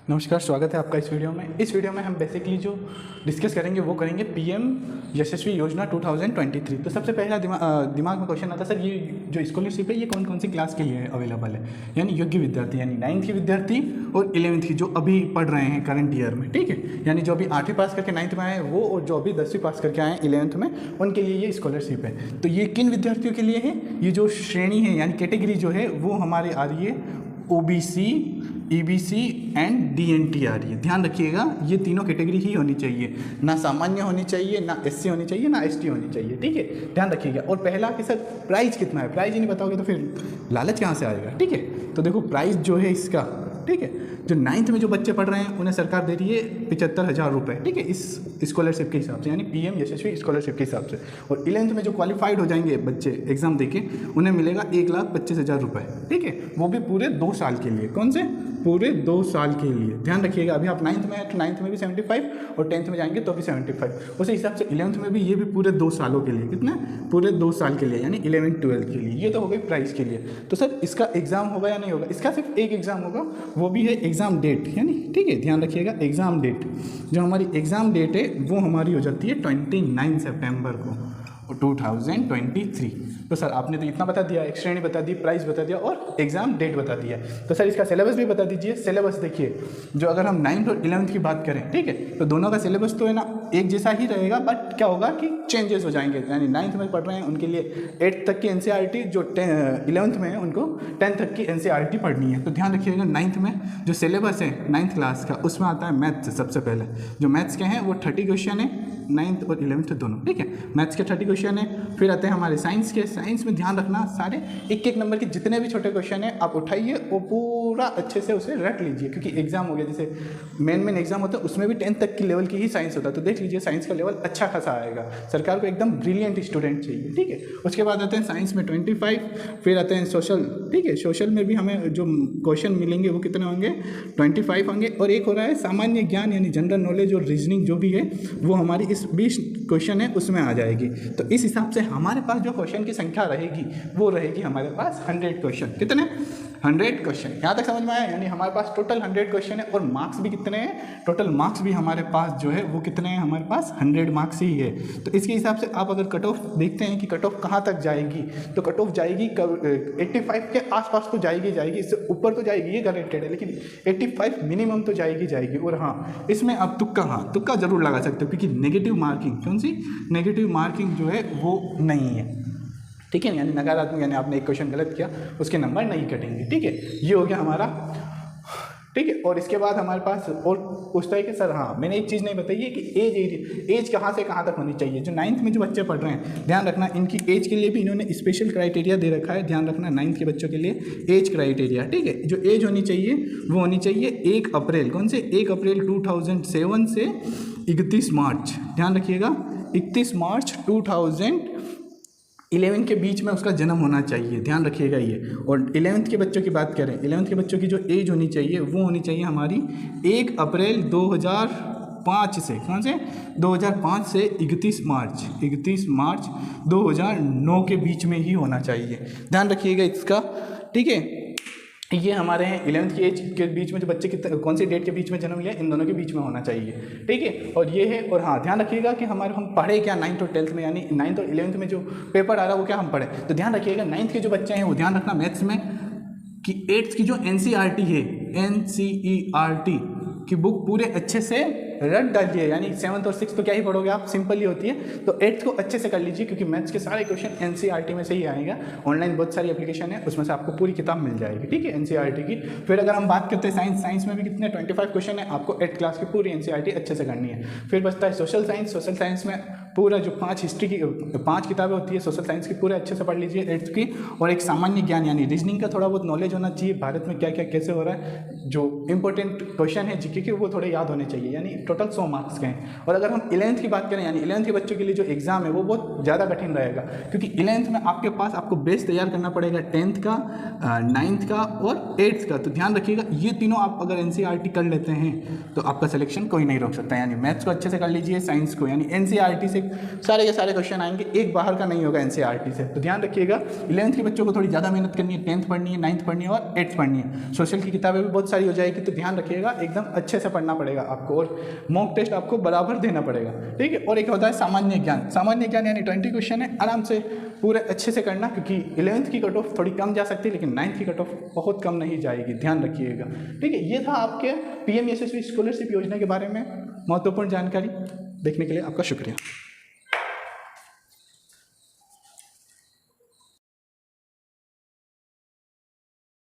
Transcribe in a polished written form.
नमस्कार, स्वागत है आपका इस वीडियो में। इस वीडियो में हम बेसिकली जो डिस्कस करेंगे वो करेंगे पीएम यशस्वी योजना 2023। तो सबसे पहला दिमाग में क्वेश्चन आता है, सर ये जो स्कॉलरशिप है ये कौन कौन सी क्लास के लिए अवेलेबल है, यानी योग्य विद्यार्थी यानी 9th के विद्यार्थी और 11th की जो अभी पढ़ रहे हैं करंट ईयर में, ठीक है, यानी जो अभी 8वीं पास करके 9th में आए वो, और जो अभी 10वीं पास करके आए हैं 11th में, उनके लिए ये स्कॉलरशिप है। तो ये किन विद्यार्थियों के लिए है? ये जो श्रेणी है यानी कैटेगरी जो है वो हमारी आ रही है OBC, EBC एंड DNT आ रही है। ध्यान रखिएगा, ये तीनों कैटेगरी ही होनी चाहिए, ना सामान्य होनी चाहिए, ना SC होनी चाहिए, ना ST होनी चाहिए, ठीक है, ध्यान रखिएगा। और पहला कि सर प्राइस कितना है, प्राइस ही नहीं बताओगे तो फिर लालच कहाँ से आएगा, ठीक है। तो देखो प्राइस जो है इसका, ठीक है, जो 9th में जो बच्चे पढ़ रहे हैं उन्हें सरकार दे रही है 75,000 रुपये, ठीक है, इस स्कॉलरशिप के हिसाब से, यानी पीएम यशस्वी स्कॉलरशिप के हिसाब से। और 11th में जो क्वालिफाइड हो जाएंगे बच्चे एग्जाम देके, उन्हें मिलेगा 1,25,000 रुपये, ठीक है, वो भी पूरे 2 साल के लिए। कौन से? पूरे 2 साल के लिए। ध्यान रखिएगा, अभी आप 9th में है तो 9th में भी 75 और 10th में जाएंगे तो भी 75। उसी हिसाब से 11th में भी ये भी पूरे 2 सालों के लिए। कितना? पूरे 2 साल के लिए, यानी 11th 12th के लिए। ये तो हो गई प्राइस के लिए। तो सर इसका एग्जाम होगा या नहीं होगा? इसका सिर्फ एक एग्जाम होगा, वो भी है एग्जाम डेट, यानी ठीक है, ध्यान रखिएगा एग्जाम डेट। जो हमारी एग्जाम डेट है वो हमारी हो जाती है 29 सितंबर को 2023। तो सर आपने तो इतना बता दिया, एक श्रेणी बता दी, प्राइस बता दिया और एग्जाम डेट बता दिया। तो सर इसका सिलेबस भी बता दीजिए। सिलेबस देखिए, जो अगर हम 9th और 11th की बात करें, ठीक है, तो दोनों का सिलेबस तो है ना एक जैसा ही रहेगा, बट क्या होगा कि चेंजेस हो जाएंगे। यानी 9th में पढ़ रहे हैं उनके लिए 8th तक की NCERT, जो 11th में है उनको 10th तक की NCERT पढ़नी है। तो ध्यान रखिएगा 9th में जो सिलेबस है 9th क्लास का, उसमें आता है मैथ्स। सबसे पहले जो मैथ्स के हैं वो 30 क्वेश्चन है, 9th और 11th दोनों, ठीक है, मैथ्स के 30 क्वेश्चन है। फिर आते हैं हमारे साइंस के। साइंस में ध्यान रखना सारे एक नंबर के जितने भी छोटे क्वेश्चन हैं आप उठाइए और पूरा अच्छे से उसे रट लीजिए, क्योंकि एग्जाम हो गया, जैसे मेन एग्जाम होता है उसमें भी 10th तक की लेवल की ही साइंस होता है। तो देख लीजिए साइंस का लेवल अच्छा खासा आएगा। सरकार को एकदम ब्रिलियंट स्टूडेंट चाहिए, ठीक है। उसके बाद आते हैं साइंस में 25, फिर आते हैं सोशल, ठीक है, सोशल में भी हमें जो क्वेश्चन मिलेंगे वो कितने होंगे? 25 होंगे। और एक हो रहा है सामान्य ज्ञान यानी जनरल नॉलेज और रीजनिंग जो भी है वो हमारी इस 20 क्वेश्चन है उसमें आ जाएगी। तो इस हिसाब से हमारे पास जो क्वेश्चन की संख्या रहेगी वो रहेगी हमारे पास 100 क्वेश्चन। कितने? 100 क्वेश्चन। यहाँ तक समझ में आया? यानी हमारे पास टोटल 100 क्वेश्चन है और मार्क्स भी कितने हैं? टोटल मार्क्स भी हमारे पास जो है वो कितने हैं? हमारे पास 100 मार्क्स ही है। तो इसके हिसाब से आप अगर कट ऑफ देखते हैं कि कट ऑफ कहाँ तक जाएगी, तो कट ऑफ जाएगी 85 के आसपास तो जाएगी, इससे ऊपर तो जाएगी, ये गारंटेड है, लेकिन 85 मिनिमम तो जाएगी। और हाँ, इसमें आप तुक्का जरूर लगा सकते हो, क्योंकि नेगेटिव मार्किंग, कौन सी नेगेटिव मार्किंग जो है वो नहीं है, ठीक है, यानी नकारात्मक, यानी आपने एक क्वेश्चन गलत किया उसके नंबर नहीं कटेंगे, ठीक है। ये हो गया हमारा, ठीक है। और इसके बाद हमारे पास और पूछता है कि सर हाँ मैंने एक चीज़ नहीं बताई है कि एज कहाँ से कहाँ तक होनी चाहिए। जो 9th में जो बच्चे पढ़ रहे हैं, ध्यान रखना इनकी एज के लिए भी इन्होंने स्पेशल क्राइटेरिया दे रखा है। ध्यान रखना 9th के बच्चों के लिए एज क्राइटेरिया, ठीक है। जो एज होनी चाहिए वो होनी चाहिए 1 अप्रैल, कौन से? 1 अप्रैल 2007 से 31 मार्च, ध्यान रखिएगा 31 मार्च 2011 के बीच में उसका जन्म होना चाहिए। ध्यान रखिएगा ये। और 11th के बच्चों की बात करें, 11th के बच्चों की जो एज होनी चाहिए वो होनी चाहिए हमारी 1 अप्रैल 2005 से, कौन से? 2005 से 31 मार्च 2009 के बीच में ही होना चाहिए। ध्यान रखिएगा इसका, ठीक है। ये हमारे हैं 11th की एज के बीच में जो बच्चे कौन सी डेट के बीच में जन्म लिया, इन दोनों के बीच में होना चाहिए, ठीक है। और ये है। और हाँ, ध्यान रखिएगा कि हम पढ़े क्या 9th और 10th में, यानी 9th और 11th में जो पेपर आ रहा है वो क्या हम पढ़े। तो ध्यान रखिएगा 9th के जो बच्चे हैं वो ध्यान रखना मैथ्स में कि 8th की जो NCERT है, NCERT की बुक पूरे अच्छे से रट डालिए। यानी 7th और 6th तो क्या ही पढ़ोगे आप, सिंपल ही होती है। तो 8th को अच्छे से कर लीजिए, क्योंकि मैथ्स के सारे क्वेश्चन NCERT में से ही आएगा। ऑनलाइन बहुत सारी एप्लीकेशन है, उसमें से आपको पूरी किताब मिल जाएगी, ठीक है, NCERT की। फिर अगर हम बात करते हैं साइंस में भी कितने 25 क्वेश्चन है, आपको 8th क्लास की पूरी NCERT अच्छे से करनी है। फिर बचता है सोशल साइंस में पूरा जो 5 हिस्ट्री की 5 किताबें होती है सोशल साइंस की, पूरे अच्छे से पढ़ लीजिए 8th की। और एक सामान्य ज्ञान यानी रीजनिंग का थोड़ा बहुत नॉलेज होना चाहिए, भारत में क्या क्या कैसे हो रहा है, जो इंपॉर्टेंट क्वेश्चन है जीके के वो थोड़े याद होने चाहिए। यानी टोटल 100 मार्क्स के हैं। और अगर हम 11th की बात करें, यानी 11th के बच्चों के लिए जो एग्जाम है वो बहुत ज़्यादा कठिन रहेगा, क्योंकि 11th में आपको बेस तैयार करना पड़ेगा 10th का, 9th का और 8th का। तो ध्यान रखिएगा ये तीनों आप अगर NCERT कर लेते हैं तो आपका सिलेक्शन कोई नहीं रोक सकता। यानी मैथ्स को अच्छे से कर लीजिए, साइंस को यानी NCERT से बेसिक सारे के सारे क्वेश्चन आएंगे, एक बाहर का नहीं होगा एनसीईआरटी से। तो ध्यान रखिएगा 11th के बच्चों को थोड़ी ज़्यादा मेहनत करनी है, 10th पढ़नी है, 9th पढ़नी है और 8th पढ़नी है। सोशल की किताबें भी बहुत सारी हो जाएगी, तो ध्यान रखिएगा एकदम अच्छे से पढ़ना पड़ेगा आपको, और मॉक टेस्ट आपको बराबर देना पड़ेगा, ठीक है। और एक होता है सामान्य ज्ञान, सामान्य ज्ञान यानी 20 क्वेश्चन है, आराम से पूरे अच्छे से करना, क्योंकि 11th की कट ऑफ थोड़ी कम जा सकती है लेकिन 9th की कट ऑफ बहुत कम नहीं जाएगी, ध्यान रखिएगा, ठीक है। ये था आपके पीएम यशस्वी स्कॉलरशिप योजना के बारे में महत्वपूर्ण जानकारी। देखने के लिए आपका शुक्रिया।